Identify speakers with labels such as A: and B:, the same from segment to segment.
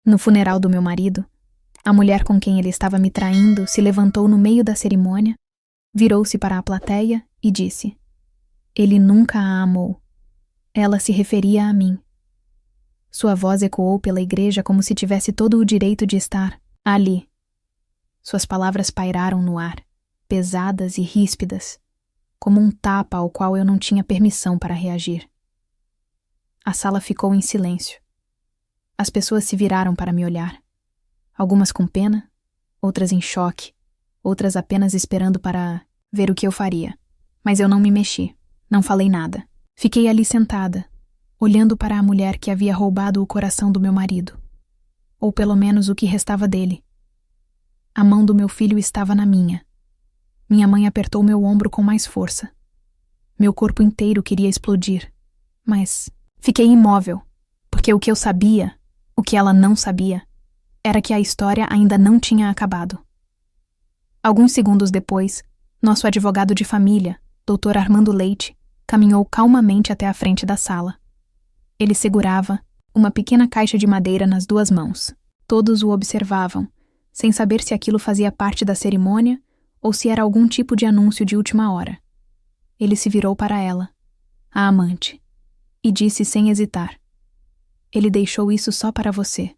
A: No funeral do meu marido, a mulher com quem ele estava me traindo se levantou no meio da cerimônia, virou-se para a plateia e disse: "Ele nunca a amou." Ela se referia a mim. Sua voz ecoou pela igreja como se tivesse todo o direito de estar ali. Suas palavras pairaram no ar, pesadas e ríspidas, como um tapa ao qual eu não tinha permissão para reagir. A sala ficou em silêncio. As pessoas se viraram para me olhar. Algumas com pena, outras em choque, outras apenas esperando para ver o que eu faria. Mas eu não me mexi, não falei nada. Fiquei ali sentada, olhando para a mulher que havia roubado o coração do meu marido. Ou pelo menos o que restava dele. A mão do meu filho estava na minha. Minha mãe apertou meu ombro com mais força. Meu corpo inteiro queria explodir. Mas fiquei imóvel, porque o que eu sabia, o que ela não sabia, era que a história ainda não tinha acabado. Alguns segundos depois, nosso advogado de família, Dr. Armando Leite, caminhou calmamente até a frente da sala. Ele segurava uma pequena caixa de madeira nas duas mãos. Todos o observavam, sem saber se aquilo fazia parte da cerimônia ou se era algum tipo de anúncio de última hora. Ele se virou para ela, a amante, e disse sem hesitar: "Ele deixou isso só para você."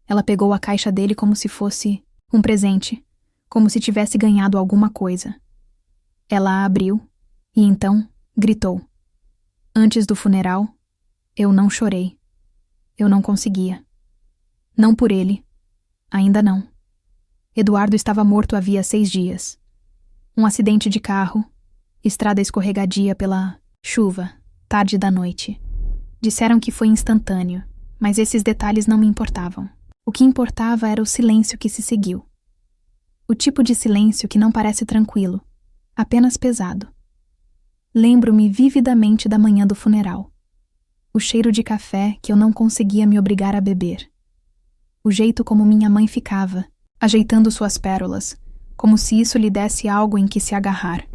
A: Ela pegou a caixa dele como se fosse um presente, como se tivesse ganhado alguma coisa. Ela a abriu e então gritou. Antes do funeral, eu não chorei. Eu não conseguia. Não por ele. Ainda não. Eduardo estava morto havia 6 dias. Um acidente de carro, estrada escorregadia pela chuva, tarde da noite. Disseram que foi instantâneo, mas esses detalhes não me importavam. O que importava era o silêncio que se seguiu. O tipo de silêncio que não parece tranquilo, apenas pesado. Lembro-me vividamente da manhã do funeral. O cheiro de café que eu não conseguia me obrigar a beber. O jeito como minha mãe ficava, ajeitando suas pérolas, como se isso lhe desse algo em que se agarrar.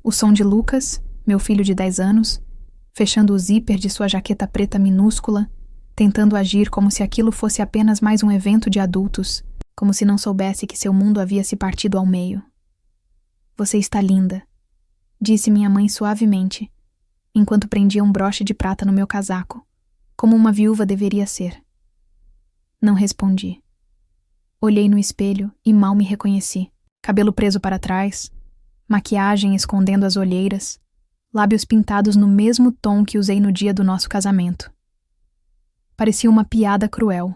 A: O som de Lucas, meu filho de 10 anos, fechando o zíper de sua jaqueta preta minúscula, tentando agir como se aquilo fosse apenas mais um evento de adultos, como se não soubesse que seu mundo havia se partido ao meio. "Você está linda", disse minha mãe suavemente, enquanto prendia um broche de prata no meu casaco, como uma viúva deveria ser. Não respondi. Olhei no espelho e mal me reconheci. Cabelo preso para trás, maquiagem escondendo as olheiras, lábios pintados no mesmo tom que usei no dia do nosso casamento. Parecia uma piada cruel,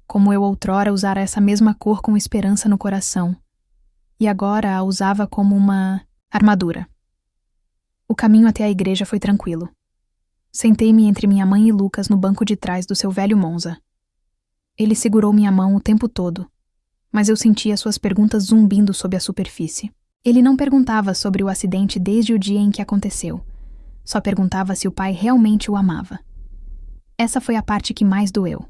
A: como eu outrora usara essa mesma cor com esperança no coração, e agora a usava como uma armadura. O caminho até a igreja foi tranquilo. Sentei-me entre minha mãe e Lucas no banco de trás do seu velho Monza. Ele segurou minha mão o tempo todo, mas eu sentia suas perguntas zumbindo sob a superfície. Ele não perguntava sobre o acidente desde o dia em que aconteceu. Só perguntava se o pai realmente o amava. Essa foi a parte que mais doeu.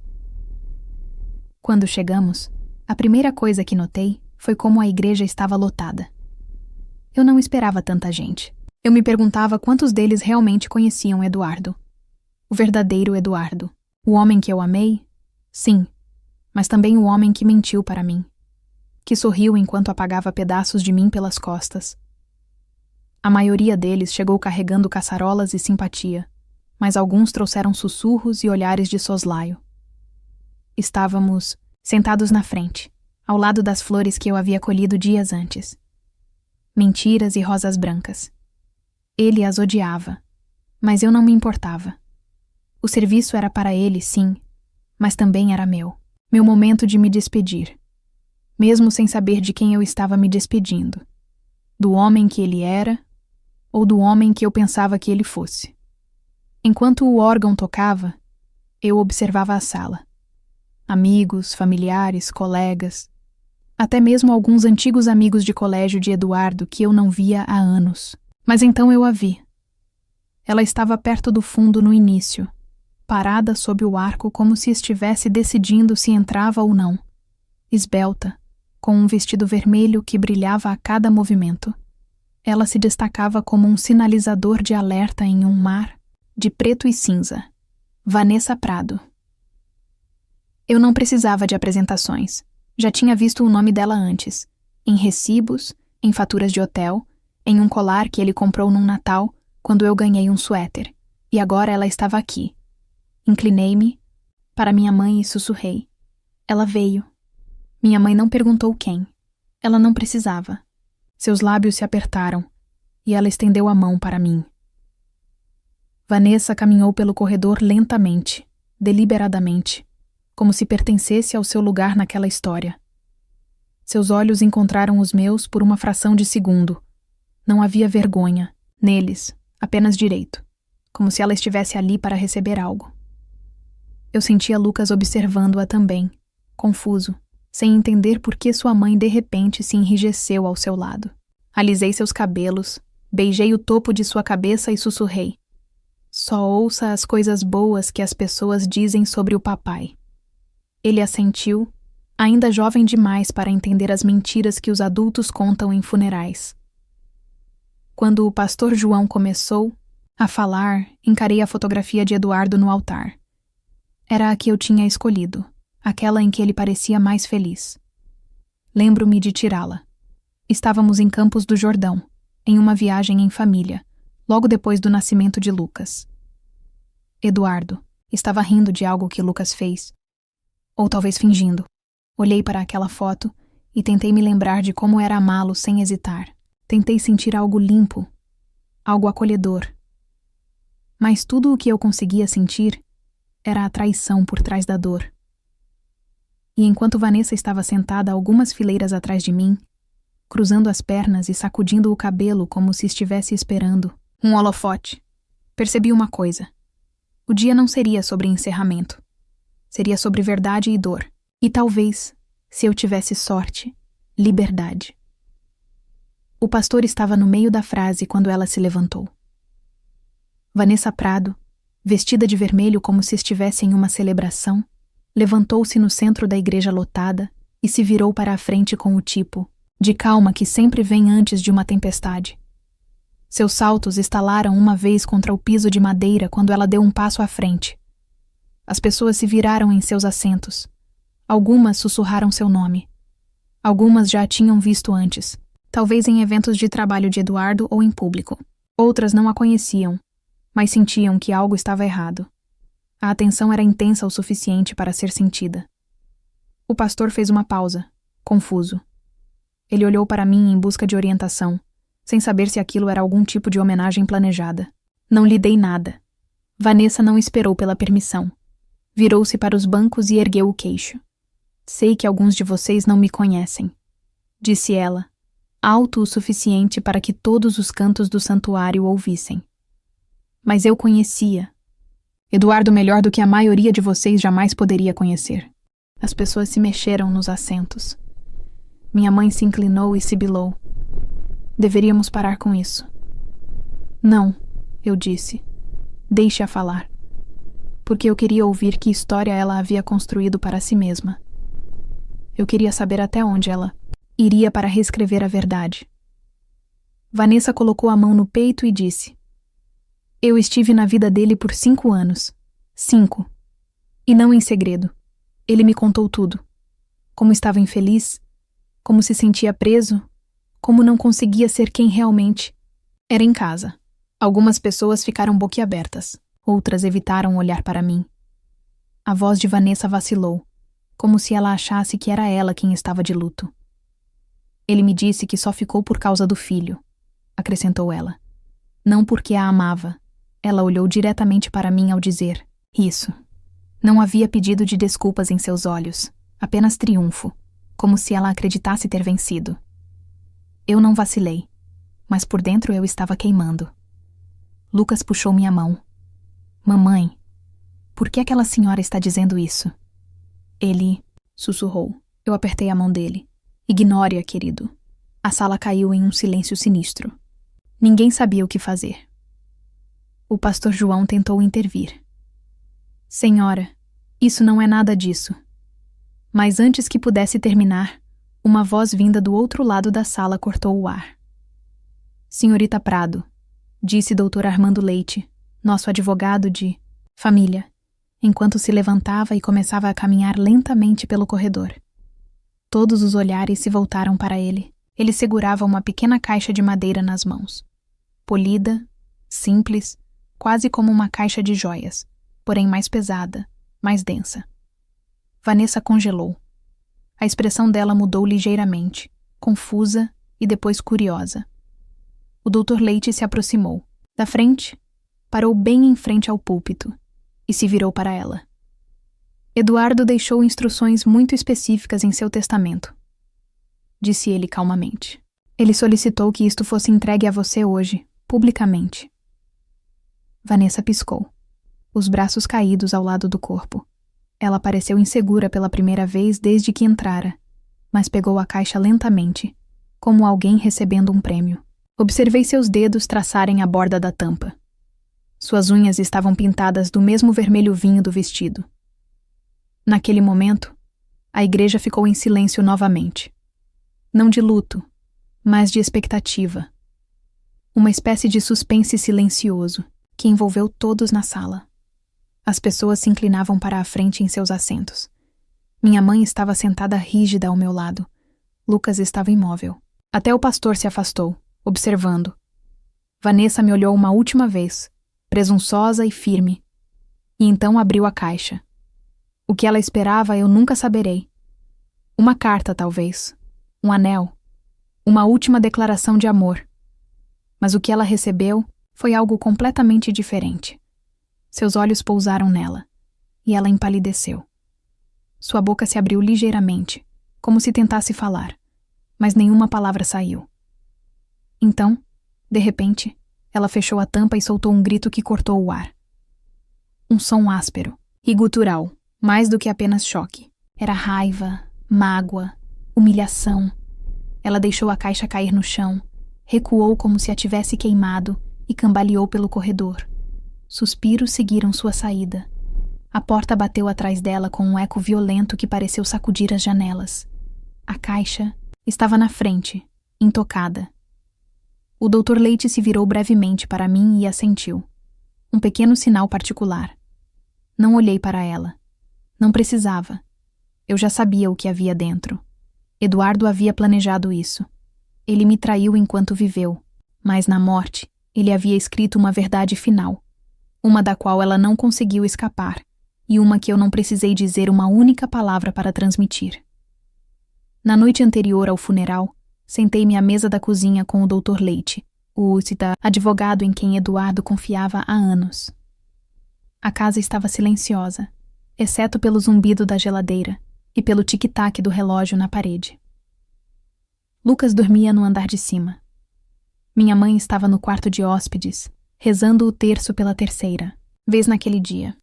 A: Quando chegamos, a primeira coisa que notei foi como a igreja estava lotada. Eu não esperava tanta gente. Eu me perguntava quantos deles realmente conheciam Eduardo. O verdadeiro Eduardo. O homem que eu amei? Sim, mas também o homem que mentiu para mim. Que sorriu enquanto apagava pedaços de mim pelas costas. A maioria deles chegou carregando caçarolas e simpatia, mas alguns trouxeram sussurros e olhares de soslaio. Estávamos sentados na frente, ao lado das flores que eu havia colhido dias antes. Mentiras e rosas brancas. Ele as odiava, mas eu não me importava. O serviço era para ele, sim, mas também era meu. Meu momento de me despedir. Mesmo sem saber de quem eu estava me despedindo. Do homem que ele era, ou do homem que eu pensava que ele fosse. Enquanto o órgão tocava, eu observava a sala. Amigos, familiares, colegas, até mesmo alguns antigos amigos de colégio de Eduardo que eu não via há anos. Mas então eu a vi. Ela estava perto do fundo no início, parada sob o arco como se estivesse decidindo se entrava ou não. Esbelta, com um vestido vermelho que brilhava a cada movimento. Ela se destacava como um sinalizador de alerta em um mar de preto e cinza. Vanessa Prado. Eu não precisava de apresentações. Já tinha visto o nome dela antes, em recibos, em faturas de hotel, em um colar que ele comprou num Natal, quando eu ganhei um suéter. E agora ela estava aqui. Inclinei-me para minha mãe e sussurrei. Ela veio. Minha mãe não perguntou quem. Ela não precisava. Seus lábios se apertaram, e ela estendeu a mão para mim. Vanessa caminhou pelo corredor lentamente, deliberadamente, como se pertencesse ao seu lugar naquela história. Seus olhos encontraram os meus por uma fração de segundo. Não havia vergonha, neles, apenas direito, como se ela estivesse ali para receber algo. Eu sentia Lucas observando-a também, confuso, sem entender por que sua mãe de repente se enrijeceu ao seu lado. Alisei seus cabelos, beijei o topo de sua cabeça e sussurrei. Só ouça as coisas boas que as pessoas dizem sobre o papai. Ele assentiu, ainda jovem demais para entender as mentiras que os adultos contam em funerais. Quando o pastor João começou a falar, encarei a fotografia de Eduardo no altar. Era a que eu tinha escolhido, aquela em que ele parecia mais feliz. Lembro-me de tirá-la. Estávamos em Campos do Jordão, em uma viagem em família, logo depois do nascimento de Lucas. Eduardo estava rindo de algo que Lucas fez. Ou talvez fingindo. Olhei para aquela foto e tentei me lembrar de como era amá-lo sem hesitar. Tentei sentir algo limpo, algo acolhedor. Mas tudo o que eu conseguia sentir era a traição por trás da dor. E enquanto Vanessa estava sentada algumas fileiras atrás de mim, cruzando as pernas e sacudindo o cabelo como se estivesse esperando um holofote, percebi uma coisa. O dia não seria sobre encerramento. Seria sobre verdade e dor. E talvez, se eu tivesse sorte, liberdade. O pastor estava no meio da frase quando ela se levantou. Vanessa Prado, vestida de vermelho como se estivesse em uma celebração, levantou-se no centro da igreja lotada e se virou para a frente com o tipo de calma que sempre vem antes de uma tempestade. Seus saltos estalaram uma vez contra o piso de madeira quando ela deu um passo à frente. As pessoas se viraram em seus assentos. Algumas sussurraram seu nome. Algumas já a tinham visto antes, talvez em eventos de trabalho de Eduardo ou em público. Outras não a conheciam, mas sentiam que algo estava errado. A atenção era intensa o suficiente para ser sentida. O pastor fez uma pausa, confuso. Ele olhou para mim em busca de orientação, sem saber se aquilo era algum tipo de homenagem planejada. Não lhe dei nada. Vanessa não esperou pela permissão. Virou-se para os bancos e ergueu o queixo. Sei que alguns de vocês não me conhecem, disse ela, alto o suficiente para que todos os cantos do santuário ouvissem. Mas eu conhecia. Eduardo melhor do que a maioria de vocês jamais poderia conhecer. As pessoas se mexeram nos assentos. Minha mãe se inclinou e sibilou. Deveríamos parar com isso. Não, eu disse. Deixe-a falar. Porque eu queria ouvir que história ela havia construído para si mesma. Eu queria saber até onde ela iria para reescrever a verdade. Vanessa colocou a mão no peito e disse: Eu estive na vida dele por 5 anos. 5. E não em segredo. Ele me contou tudo. Como estava infeliz, como se sentia preso, como não conseguia ser quem realmente era em casa. Algumas pessoas ficaram boquiabertas, outras evitaram olhar para mim. A voz de Vanessa vacilou, como se ela achasse que era ela quem estava de luto. Ele me disse que só ficou por causa do filho, acrescentou ela. Não porque a amava. Ela olhou diretamente para mim ao dizer isso. Não havia pedido de desculpas em seus olhos, apenas triunfo, como se ela acreditasse ter vencido. Eu não vacilei, mas por dentro eu estava queimando. Lucas puxou minha mão. Mamãe, por que aquela senhora está dizendo isso? Ele sussurrou. Eu apertei a mão dele. Ignore-a, querido. A sala caiu em um silêncio sinistro. Ninguém sabia o que fazer. O pastor João tentou intervir. Senhora, isso não é nada disso. Mas antes que pudesse terminar, uma voz vinda do outro lado da sala cortou o ar. Senhorita Prado, disse Dr. Armando Leite, nosso advogado de família, enquanto se levantava e começava a caminhar lentamente pelo corredor. Todos os olhares se voltaram para ele. Ele segurava uma pequena caixa de madeira nas mãos. Polida, simples, quase como uma caixa de joias, porém mais pesada, mais densa. Vanessa congelou. A expressão dela mudou ligeiramente, confusa e depois curiosa. O Dr. Leite se aproximou. Da frente, parou bem em frente ao púlpito e se virou para ela. Eduardo deixou instruções muito específicas em seu testamento, disse ele calmamente. Ele solicitou que isto fosse entregue a você hoje, publicamente. Vanessa piscou, os braços caídos ao lado do corpo. Ela pareceu insegura pela primeira vez desde que entrara, mas pegou a caixa lentamente, como alguém recebendo um prêmio. Observei seus dedos traçarem a borda da tampa. Suas unhas estavam pintadas do mesmo vermelho vinho do vestido. Naquele momento, a igreja ficou em silêncio novamente. Não de luto, mas de expectativa. Uma espécie de suspense silencioso que envolveu todos na sala. As pessoas se inclinavam para a frente em seus assentos. Minha mãe estava sentada rígida ao meu lado. Lucas estava imóvel. Até o pastor se afastou, observando. Vanessa me olhou uma última vez, presunçosa e firme, e então abriu a caixa. O que ela esperava eu nunca saberei. Uma carta, talvez. Um anel. Uma última declaração de amor. Mas o que ela recebeu foi algo completamente diferente. Seus olhos pousaram nela, e ela empalideceu. Sua boca se abriu ligeiramente, como se tentasse falar, mas nenhuma palavra saiu. Então, de repente, ela fechou a tampa e soltou um grito que cortou o ar. Um som áspero e gutural, mais do que apenas choque. Era raiva, mágoa, humilhação. Ela deixou a caixa cair no chão, recuou como se a tivesse queimado e cambaleou pelo corredor. Suspiros seguiram sua saída. A porta bateu atrás dela com um eco violento que pareceu sacudir as janelas. A caixa estava na frente, intocada. O Dr. Leite se virou brevemente para mim e assentiu. Um pequeno sinal particular. Não olhei para ela. Não precisava. Eu já sabia o que havia dentro. Eduardo havia planejado isso. Ele me traiu enquanto viveu, mas na morte ele havia escrito uma verdade final, uma da qual ela não conseguiu escapar, e uma que eu não precisei dizer uma única palavra para transmitir. Na noite anterior ao funeral, sentei-me à mesa da cozinha com o Dr. Leite, o UCTA, advogado em quem Eduardo confiava há anos. A casa estava silenciosa, exceto pelo zumbido da geladeira e pelo tic-tac do relógio na parede. Lucas dormia no andar de cima. Minha mãe estava no quarto de hóspedes, rezando o terço pela terceira vez naquele dia.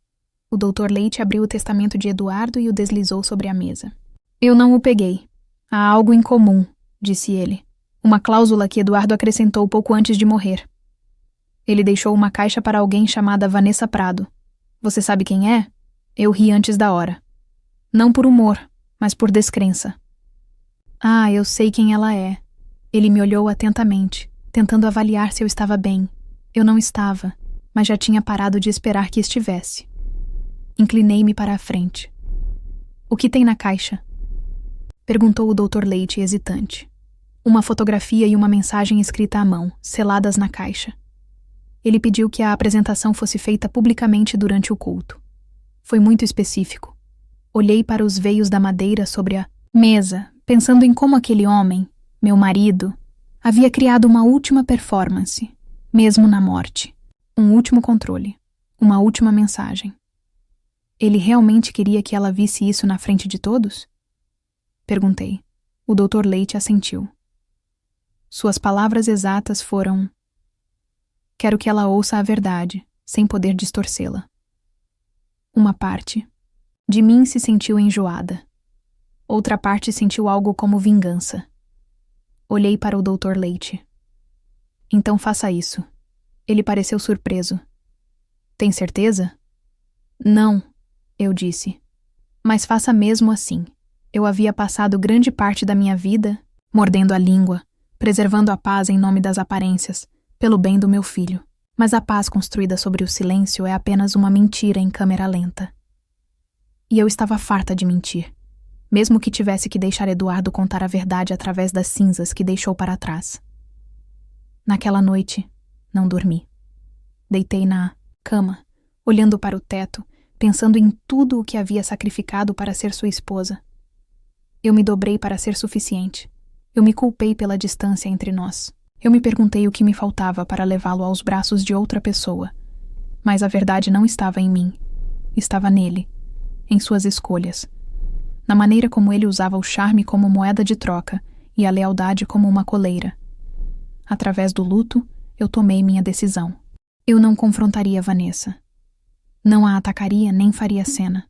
A: O Dr. Leite abriu o testamento de Eduardo e o deslizou sobre a mesa. Eu não o peguei. Há algo em comum, disse ele. Uma cláusula que Eduardo acrescentou pouco antes de morrer. Ele deixou uma caixa para alguém chamada Vanessa Prado. Você sabe quem é? Eu ri antes da hora. Não por humor, mas por descrença. Ah, eu sei quem ela é. Ele me olhou atentamente, tentando avaliar se eu estava bem. Eu não estava, mas já tinha parado de esperar que estivesse. Inclinei-me para a frente. O que tem na caixa? Perguntou o Dr. Leite, hesitante. Uma fotografia e uma mensagem escrita à mão, seladas na caixa. Ele pediu que a apresentação fosse feita publicamente durante o culto. Foi muito específico. Olhei para os veios da madeira sobre a mesa, pensando em como aquele homem, meu marido, havia criado uma última performance, mesmo na morte. Um último controle, uma última mensagem. Ele realmente queria que ela visse isso na frente de todos? Perguntei. O Dr. Leite assentiu. Suas palavras exatas foram: quero que ela ouça a verdade, sem poder distorcê-la. Uma parte de mim se sentiu enjoada. Outra parte sentiu algo como vingança. Olhei para o Dr. Leite. Então faça isso. Ele pareceu surpreso. Tem certeza? Não, eu disse. Mas faça mesmo assim. Eu havia passado grande parte da minha vida mordendo a língua, preservando a paz em nome das aparências, pelo bem do meu filho. Mas a paz construída sobre o silêncio é apenas uma mentira em câmera lenta. E eu estava farta de mentir, mesmo que tivesse que deixar Eduardo contar a verdade através das cinzas que deixou para trás. Naquela noite, não dormi. Deitei na cama, olhando para o teto, pensando em tudo o que havia sacrificado para ser sua esposa. Eu me dobrei para ser suficiente. Eu me culpei pela distância entre nós. Eu me perguntei o que me faltava para levá-lo aos braços de outra pessoa. Mas a verdade não estava em mim. Estava nele, em suas escolhas. Na maneira como ele usava o charme como moeda de troca e a lealdade como uma coleira. Através do luto, eu tomei minha decisão. Eu não confrontaria Vanessa. Não a atacaria nem faria cena.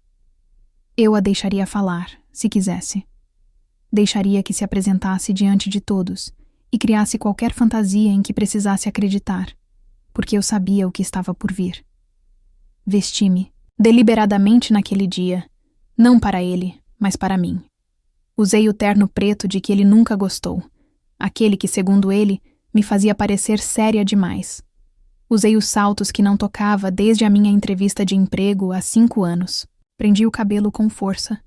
A: Eu a deixaria falar, se quisesse. Deixaria que se apresentasse diante de todos e criasse qualquer fantasia em que precisasse acreditar, porque eu sabia o que estava por vir. Vesti-me, deliberadamente naquele dia, não para ele, mas para mim. Usei o terno preto de que ele nunca gostou, aquele que, segundo ele, me fazia parecer séria demais. Usei os saltos que não tocava desde a minha entrevista de emprego há 5 anos. Prendi o cabelo com força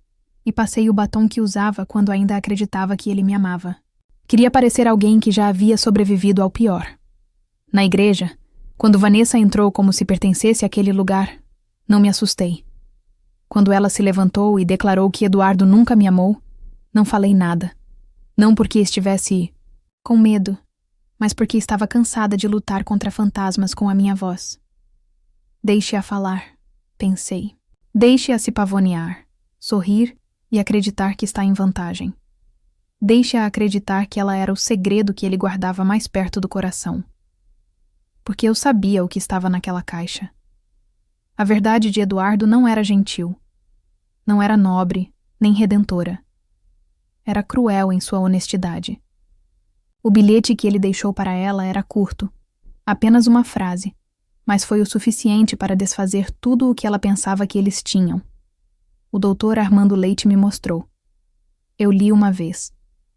A: e passei o batom que usava quando ainda acreditava que ele me amava. Queria parecer alguém que já havia sobrevivido ao pior. Na igreja, quando Vanessa entrou como se pertencesse àquele lugar, não me assustei. Quando ela se levantou e declarou que Eduardo nunca me amou, não falei nada. Não porque estivesse com medo, mas porque estava cansada de lutar contra fantasmas com a minha voz. Deixe-a falar, pensei. Deixe-a se pavonear, sorrir e acreditar que está em vantagem. Deixe-a acreditar que ela era o segredo que ele guardava mais perto do coração. Porque eu sabia o que estava naquela caixa. A verdade de Eduardo não era gentil. Não era nobre, nem redentora. Era cruel em sua honestidade. O bilhete que ele deixou para ela era curto, apenas uma frase, mas foi o suficiente para desfazer tudo o que ela pensava que eles tinham. O doutor Armando Leite me mostrou. Eu li uma vez,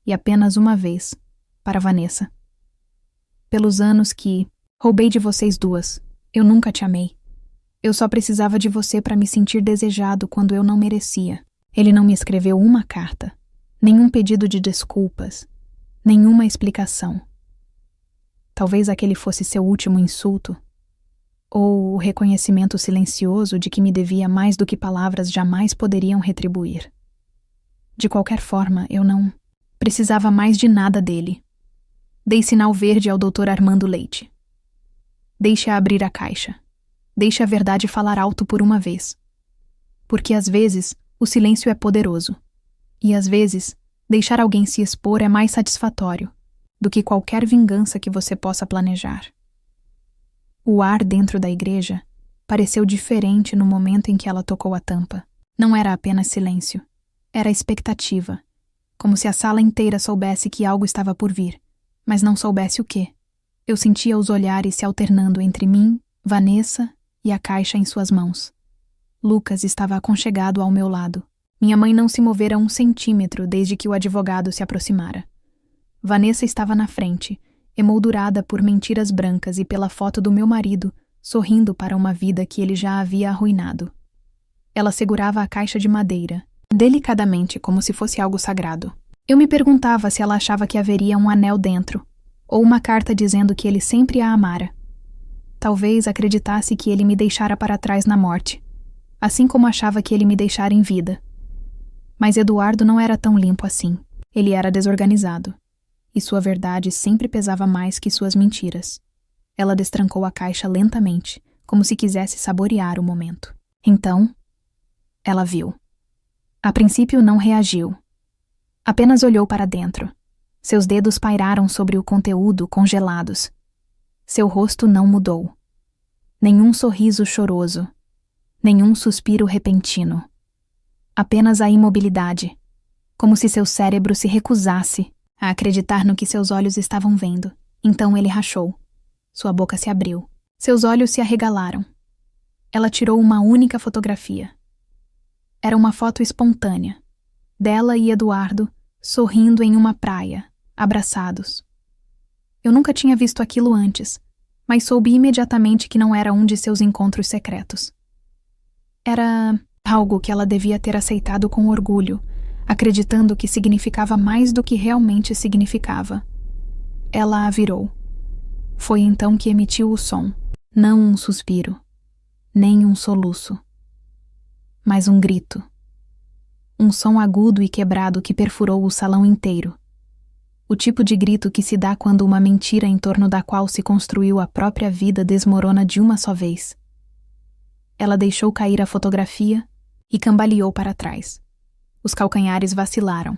A: e apenas uma vez, para Vanessa. Pelos anos que roubei de vocês duas, eu nunca te amei. Eu só precisava de você para me sentir desejado quando eu não merecia. Ele não me escreveu uma carta, nenhum pedido de desculpas, nenhuma explicação. Talvez aquele fosse seu último insulto, ou o reconhecimento silencioso de que me devia mais do que palavras jamais poderiam retribuir. De qualquer forma, eu não precisava mais de nada dele. Dei sinal verde ao Dr. Armando Leite. Deixe-a abrir a caixa. Deixe a verdade falar alto por uma vez. Porque às vezes o silêncio é poderoso. E às vezes deixar alguém se expor é mais satisfatório do que qualquer vingança que você possa planejar. O ar dentro da igreja pareceu diferente no momento em que ela tocou a tampa. Não era apenas silêncio. Era expectativa. Como se a sala inteira soubesse que algo estava por vir, mas não soubesse o quê. Eu sentia os olhares se alternando entre mim, Vanessa e a caixa em suas mãos. Lucas estava aconchegado ao meu lado. Minha mãe não se movera 1 centímetro desde que o advogado se aproximara. Vanessa estava na frente, emoldurada por mentiras brancas e pela foto do meu marido, sorrindo para uma vida que ele já havia arruinado. Ela segurava a caixa de madeira, delicadamente, como se fosse algo sagrado. Eu me perguntava se ela achava que haveria um anel dentro, ou uma carta dizendo que ele sempre a amara. Talvez acreditasse que ele me deixara para trás na morte, assim como achava que ele me deixara em vida. Mas Eduardo não era tão limpo assim. Ele era desorganizado. E sua verdade sempre pesava mais que suas mentiras. Ela destrancou a caixa lentamente, como se quisesse saborear o momento. Então, ela viu. A princípio não reagiu. Apenas olhou para dentro. Seus dedos pairaram sobre o conteúdo congelados. Seu rosto não mudou. Nenhum sorriso choroso. Nenhum suspiro repentino. Apenas a imobilidade. Como se seu cérebro se recusasse a acreditar no que seus olhos estavam vendo. Então ele rachou. Sua boca se abriu. Seus olhos se arregalaram. Ela tirou uma única fotografia. Era uma foto espontânea, dela e Eduardo sorrindo em uma praia, abraçados. Eu nunca tinha visto aquilo antes, mas soube imediatamente que não era um de seus encontros secretos. Era Algo que ela devia ter aceitado com orgulho, acreditando que significava mais do que realmente significava. Ela a virou. Foi então que emitiu o som, não um suspiro, nem um soluço, mas um grito. Um som agudo e quebrado que perfurou o salão inteiro. O tipo de grito que se dá quando uma mentira em torno da qual se construiu a própria vida desmorona de uma só vez. Ela deixou cair a fotografia e cambaleou para trás. Os calcanhares vacilaram.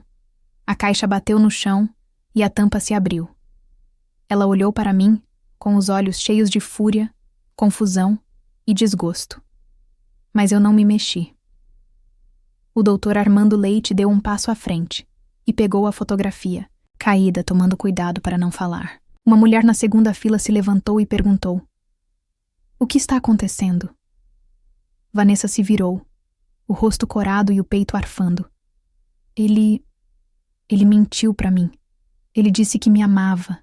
A: A caixa bateu no chão e a tampa se abriu. Ela olhou para mim com os olhos cheios de fúria, confusão e desgosto. Mas eu não me mexi. O doutor Armando Leite deu um passo à frente e pegou a fotografia, caída, tomando cuidado para não falar. Uma mulher na segunda fila se levantou e perguntou: "O que está acontecendo?" Vanessa se virou, o rosto corado e o peito arfando. Ele mentiu para mim. Ele disse que me amava.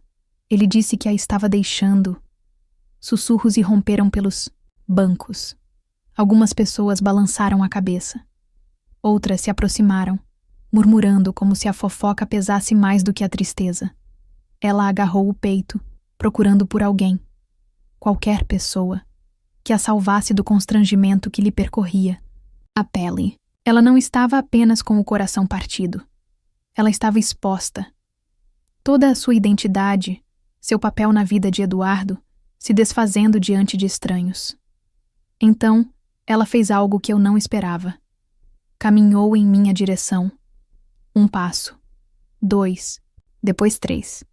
A: Ele disse que a estava deixando. Sussurros irromperam pelos bancos. Algumas pessoas balançaram a cabeça. Outras se aproximaram, murmurando como se a fofoca pesasse mais do que a tristeza. Ela agarrou o peito, procurando por alguém, qualquer pessoa, que a salvasse do constrangimento que lhe percorria a pele. Ela não estava apenas com o coração partido. Ela estava exposta. Toda a sua identidade, seu papel na vida de Eduardo, se desfazendo diante de estranhos. Então, ela fez algo que eu não esperava. Caminhou em minha direção. 1 passo, 2, depois 3.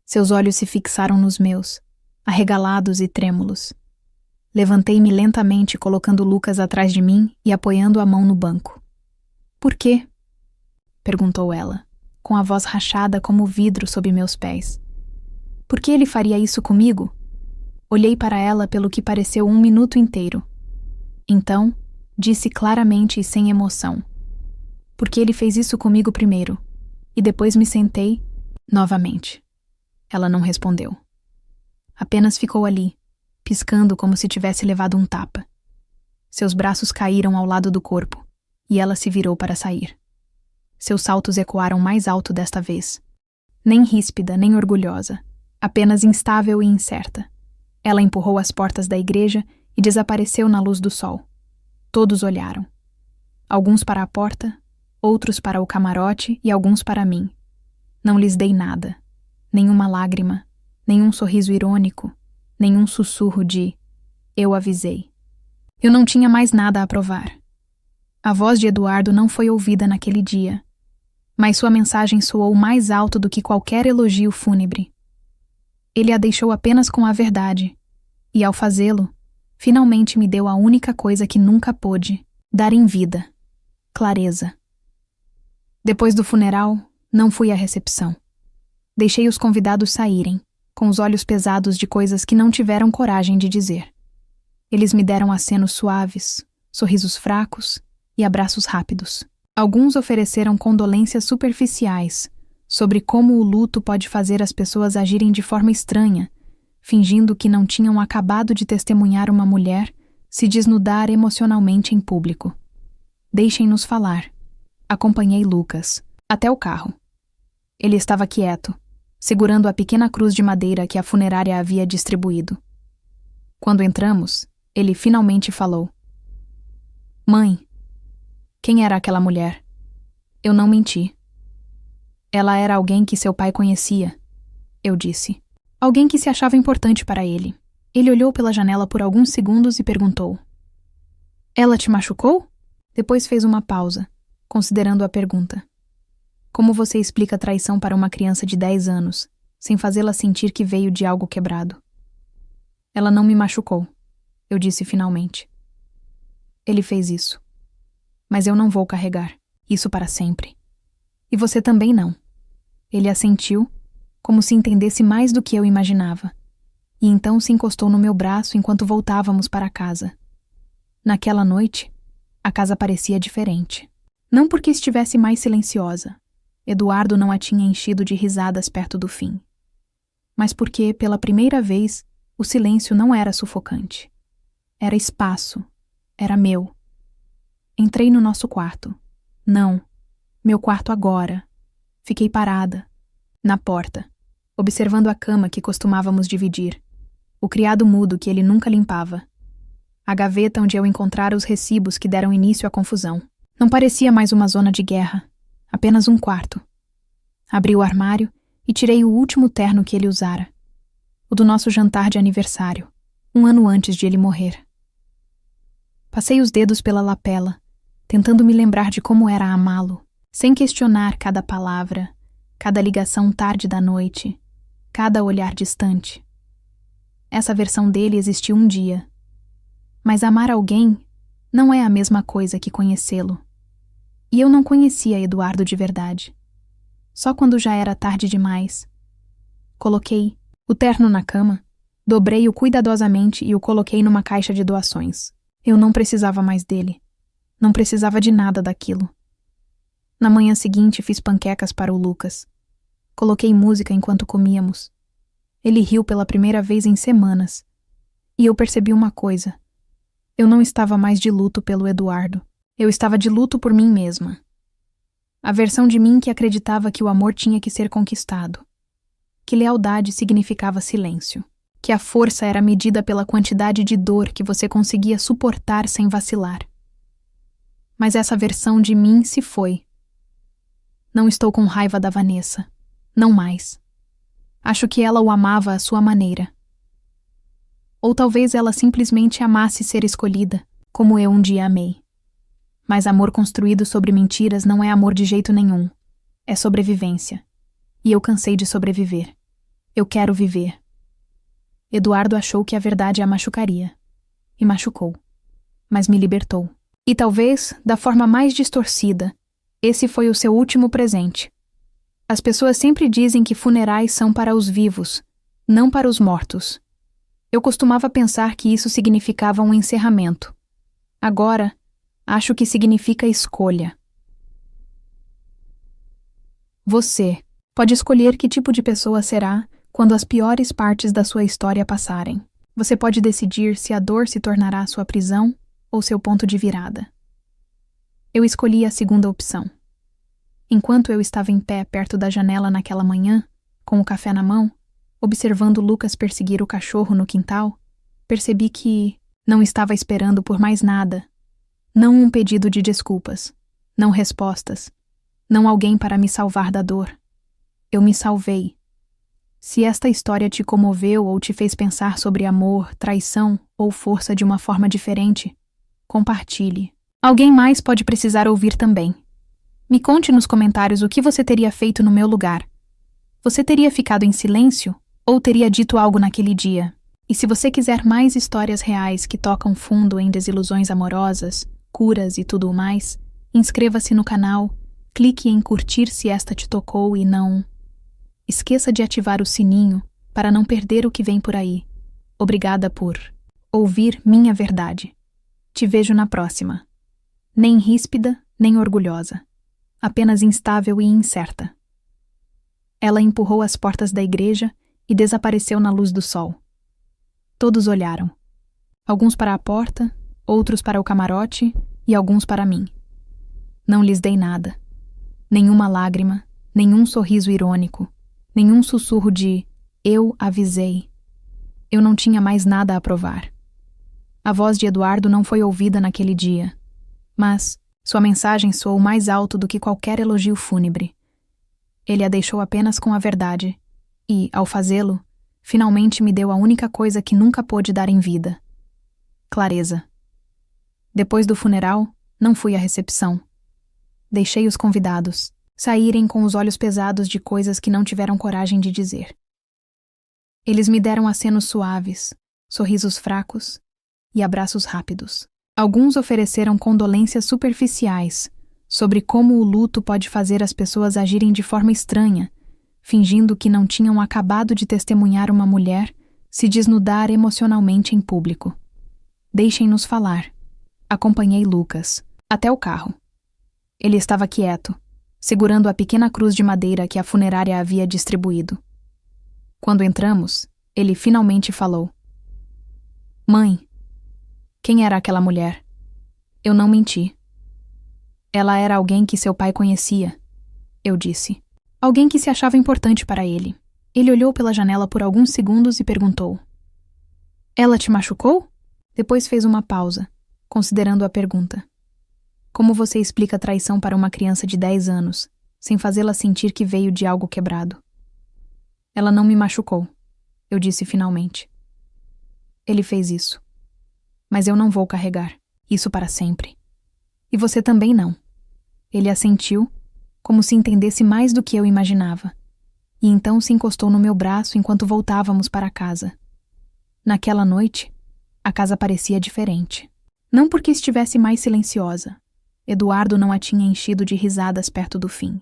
A: Seus olhos se fixaram nos meus, arregalados e trêmulos. Levantei-me lentamente, colocando Lucas atrás de mim e apoiando a mão no banco. "Por quê?" perguntou ela, com a voz rachada como vidro sob meus pés. "Por que ele faria isso comigo?" Olhei para ela pelo que pareceu 1 minuto inteiro. Então, disse claramente e sem emoção: "Porque ele fez isso comigo primeiro, e depois me sentei novamente." Ela não respondeu. Apenas ficou ali, piscando como se tivesse levado um tapa. Seus braços caíram ao lado do corpo, e ela se virou para sair. Seus saltos ecoaram mais alto desta vez. Nem ríspida, nem orgulhosa, apenas instável e incerta. Ela empurrou as portas da igreja e desapareceu na luz do sol. Todos olharam. Alguns para a porta, outros para o camarote e alguns para mim. Não lhes dei nada. Nenhuma lágrima, nenhum sorriso irônico, nenhum sussurro de "eu avisei". Eu não tinha mais nada a provar. A voz de Eduardo não foi ouvida naquele dia, mas sua mensagem soou mais alto do que qualquer elogio fúnebre. Ele a deixou apenas com a verdade, e ao fazê-lo, finalmente me deu a única coisa que nunca pôde dar em vida: clareza. Depois do funeral, não fui à recepção. Deixei os convidados saírem, com os olhos pesados de coisas que não tiveram coragem de dizer. Eles me deram acenos suaves, sorrisos fracos e abraços rápidos. Alguns ofereceram condolências superficiais sobre como o luto pode fazer as pessoas agirem de forma estranha, fingindo que não tinham acabado de testemunhar uma mulher se desnudar emocionalmente em público. Deixem-nos falar. Acompanhei Lucas até o carro. Ele estava quieto, segurando a pequena cruz de madeira que a funerária havia distribuído. Quando entramos, ele finalmente falou: "Mãe, quem era aquela mulher?" Eu não menti. "Ela era alguém que seu pai conhecia", eu disse. Alguém que se achava importante para ele. Ele olhou pela janela por alguns segundos e perguntou: "Ela te machucou?" Depois fez uma pausa, considerando a pergunta. "Como você explica traição para uma criança de 10 anos, sem fazê-la sentir que veio de algo quebrado?" "Ela não me machucou", eu disse finalmente. "Ele fez isso. Mas eu não vou carregar isso para sempre. E você também não." Ele assentiu, como se entendesse mais do que eu imaginava, e então se encostou no meu braço enquanto voltávamos para casa. Naquela noite, a casa parecia diferente. Não porque estivesse mais silenciosa. Eduardo não a tinha enchido de risadas perto do fim. Mas porque, pela primeira vez, o silêncio não era sufocante. Era espaço. Era meu. Entrei no nosso quarto. Não, meu quarto agora. Fiquei parada, na porta, observando a cama que costumávamos dividir, o criado mudo que ele nunca limpava, a gaveta onde eu encontrara os recibos que deram início à confusão. Não parecia mais uma zona de guerra, apenas um quarto. Abri o armário e tirei o último terno que ele usara, o do nosso jantar de aniversário, 1 ano antes de ele morrer. Passei os dedos pela lapela, tentando me lembrar de como era amá-lo, sem questionar cada palavra, cada ligação tarde da noite, cada olhar distante. Essa versão dele existiu um dia. Mas amar alguém não é a mesma coisa que conhecê-lo. E eu não conhecia Eduardo de verdade. Só quando já era tarde demais. Coloquei o terno na cama, dobrei-o cuidadosamente e o coloquei numa caixa de doações. Eu não precisava mais dele. Não precisava de nada daquilo. Na manhã seguinte fiz panquecas para o Lucas. Coloquei música enquanto comíamos. Ele riu pela primeira vez em semanas. E eu percebi uma coisa. Eu não estava mais de luto pelo Eduardo. Eu estava de luto por mim mesma. A versão de mim que acreditava que o amor tinha que ser conquistado. Que lealdade significava silêncio. Que a força era medida pela quantidade de dor que você conseguia suportar sem vacilar. Mas essa versão de mim se foi. Não estou com raiva da Vanessa. Não mais. Acho que ela o amava à sua maneira. Ou talvez ela simplesmente amasse ser escolhida, como eu um dia amei. Mas amor construído sobre mentiras não é amor de jeito nenhum. É sobrevivência. E eu cansei de sobreviver. Eu quero viver. Eduardo achou que a verdade a machucaria. E machucou. Mas me libertou. E talvez, da forma mais distorcida, esse foi o seu último presente. As pessoas sempre dizem que funerais são para os vivos, não para os mortos. Eu costumava pensar que isso significava um encerramento. Agora, acho que significa escolha. Você pode escolher que tipo de pessoa será quando as piores partes da sua história passarem. Você pode decidir se a dor se tornará sua prisão ou seu ponto de virada. Eu escolhi a segunda opção. Enquanto eu estava em pé perto da janela naquela manhã, com o café na mão, observando Lucas perseguir o cachorro no quintal, percebi que não estava esperando por mais nada. Não um pedido de desculpas, não respostas, não alguém para me salvar da dor. Eu me salvei. Se esta história te comoveu ou te fez pensar sobre amor, traição ou força de uma forma diferente, compartilhe. Alguém mais pode precisar ouvir também. Me conte nos comentários o que você teria feito no meu lugar. Você teria ficado em silêncio ou teria dito algo naquele dia? E se você quiser mais histórias reais que tocam fundo em desilusões amorosas, curas e tudo mais, inscreva-se no canal, clique em curtir se esta te tocou e não... Esqueça de ativar o sininho para não perder o que vem por aí. Obrigada por ouvir minha verdade. Te vejo na próxima. Nem ríspida, nem orgulhosa. Apenas instável e incerta. Ela empurrou as portas da igreja e desapareceu na luz do sol. Todos olharam. Alguns para a porta, outros para o camarote e alguns para mim. Não lhes dei nada. Nenhuma lágrima, nenhum sorriso irônico, nenhum sussurro de "eu avisei". Eu não tinha mais nada a provar. A voz de Eduardo não foi ouvida naquele dia, mas sua mensagem soou mais alto do que qualquer elogio fúnebre. Ele a deixou apenas com a verdade e, ao fazê-lo, finalmente me deu a única coisa que nunca pôde dar em vida: clareza. Depois do funeral, não fui à recepção. Deixei os convidados saírem com os olhos pesados de coisas que não tiveram coragem de dizer. Eles me deram acenos suaves, sorrisos fracos e abraços rápidos. Alguns ofereceram condolências superficiais sobre como o luto pode fazer as pessoas agirem de forma estranha, fingindo que não tinham acabado de testemunhar uma mulher se desnudar emocionalmente em público. Deixem-nos falar. Acompanhei Lucas até o carro. Ele estava quieto, segurando a pequena cruz de madeira que a funerária havia distribuído. Quando entramos, ele finalmente falou: "Mãe, quem era aquela mulher?" Eu não menti. Ela era alguém que seu pai conhecia, eu disse. Alguém que se achava importante para ele. Ele olhou pela janela por alguns segundos e perguntou: Ela te machucou? Depois fez uma pausa, considerando a pergunta. Como você explica traição para uma criança de 10 anos, sem fazê-la sentir que veio de algo quebrado? Ela não me machucou, eu disse finalmente. Ele fez isso. Mas eu não vou carregar isso para sempre. E você também não. Ele assentiu, como se entendesse mais do que eu imaginava, e então se encostou no meu braço enquanto voltávamos para casa. Naquela noite, a casa parecia diferente. Não porque estivesse mais silenciosa. Eduardo não a tinha enchido de risadas perto do fim.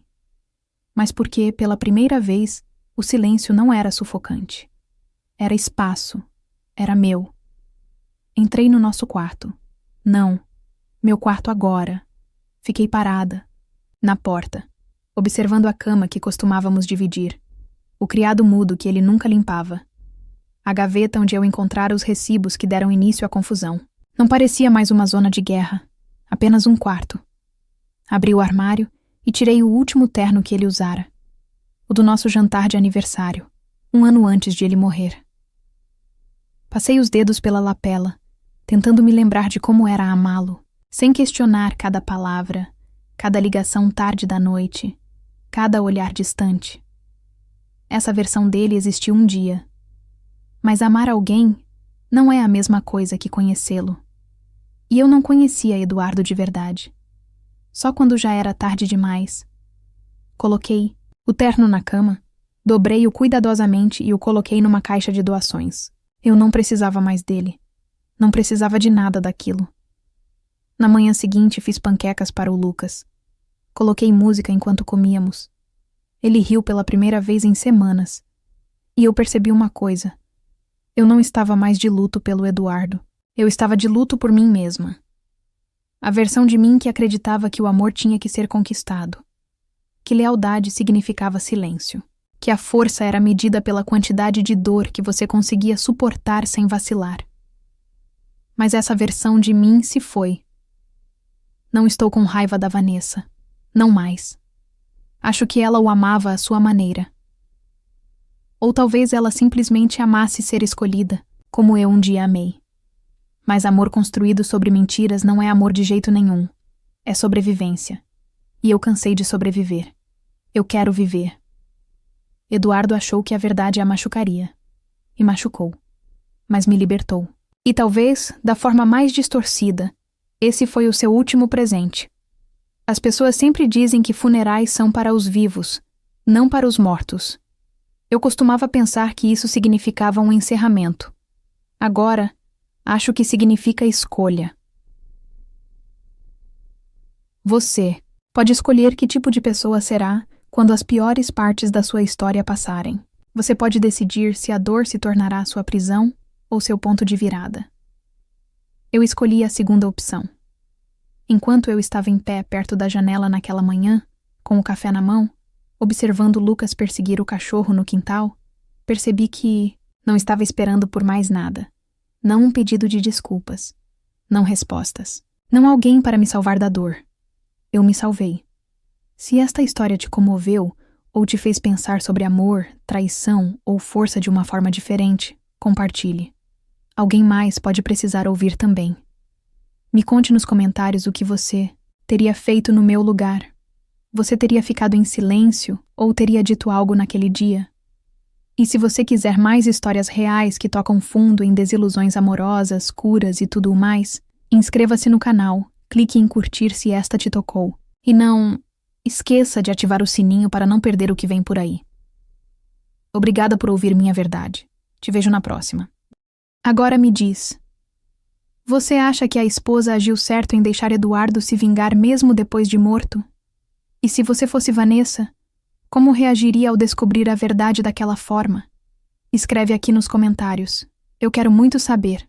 A: Mas porque, pela primeira vez, o silêncio não era sufocante. Era espaço. Era meu. Entrei no nosso quarto. Não. Meu quarto agora. Fiquei parada, na porta, observando a cama que costumávamos dividir, o criado mudo que ele nunca limpava, a gaveta onde eu encontrara os recibos que deram início à confusão. Não parecia mais uma zona de guerra, apenas um quarto. Abri o armário e tirei o último terno que ele usara, o do nosso jantar de aniversário, 1 ano antes de ele morrer. Passei os dedos pela lapela, tentando me lembrar de como era amá-lo, sem questionar cada palavra, cada ligação tarde da noite, cada olhar distante. Essa versão dele existiu um dia. Mas amar alguém não é a mesma coisa que conhecê-lo. E eu não conhecia Eduardo de verdade. Só quando já era tarde demais. Coloquei o terno na cama, dobrei-o cuidadosamente e o coloquei numa caixa de doações. Eu não precisava mais dele. Não precisava de nada daquilo. Na manhã seguinte fiz panquecas para o Lucas. Coloquei música enquanto comíamos. Ele riu pela primeira vez em semanas. E eu percebi uma coisa. Eu não estava mais de luto pelo Eduardo. Eu estava de luto por mim mesma. A versão de mim que acreditava que o amor tinha que ser conquistado. Que lealdade significava silêncio. Que a força era medida pela quantidade de dor que você conseguia suportar sem vacilar. Mas essa versão de mim se foi. Não estou com raiva da Vanessa. Não mais. Acho que ela o amava à sua maneira. Ou talvez ela simplesmente amasse ser escolhida, como eu um dia amei. Mas amor construído sobre mentiras não é amor de jeito nenhum. É sobrevivência. E eu cansei de sobreviver. Eu quero viver. Eduardo achou que a verdade a machucaria. E machucou. Mas me libertou. E talvez, da forma mais distorcida, esse foi o seu último presente. As pessoas sempre dizem que funerais são para os vivos, não para os mortos. Eu costumava pensar que isso significava um encerramento. Agora, acho que significa escolha. Você pode escolher que tipo de pessoa será quando as piores partes da sua história passarem. Você pode decidir se a dor se tornará sua prisão ou seu ponto de virada. Eu escolhi a segunda opção. Enquanto eu estava em pé perto da janela naquela manhã, com o café na mão, observando Lucas perseguir o cachorro no quintal, percebi que não estava esperando por mais nada. Não um pedido de desculpas. Não respostas. Não alguém para me salvar da dor. Eu me salvei. Se esta história te comoveu ou te fez pensar sobre amor, traição ou força de uma forma diferente, compartilhe. Alguém mais pode precisar ouvir também. Me conte nos comentários o que você teria feito no meu lugar. Você teria ficado em silêncio ou teria dito algo naquele dia? E se você quiser mais histórias reais que tocam fundo em desilusões amorosas, curas e tudo o mais, inscreva-se no canal, clique em curtir se esta te tocou. E não esqueça de ativar o sininho para não perder o que vem por aí. Obrigada por ouvir minha verdade. Te vejo na próxima. Agora me diz, você acha que a esposa agiu certo em deixar Eduardo se vingar mesmo depois de morto? E se você fosse Vanessa, como reagiria ao descobrir a verdade daquela forma? Escreve aqui nos comentários. Eu quero muito saber.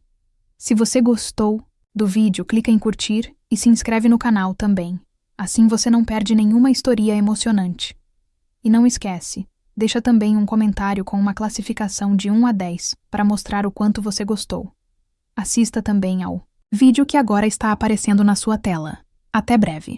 A: Se você gostou do vídeo, clica em curtir e se inscreve no canal também. Assim você não perde nenhuma história emocionante. E não esquece, deixa também um comentário com uma classificação de 1 a 10 para mostrar o quanto você gostou. Assista também ao vídeo que agora está aparecendo na sua tela. Até breve.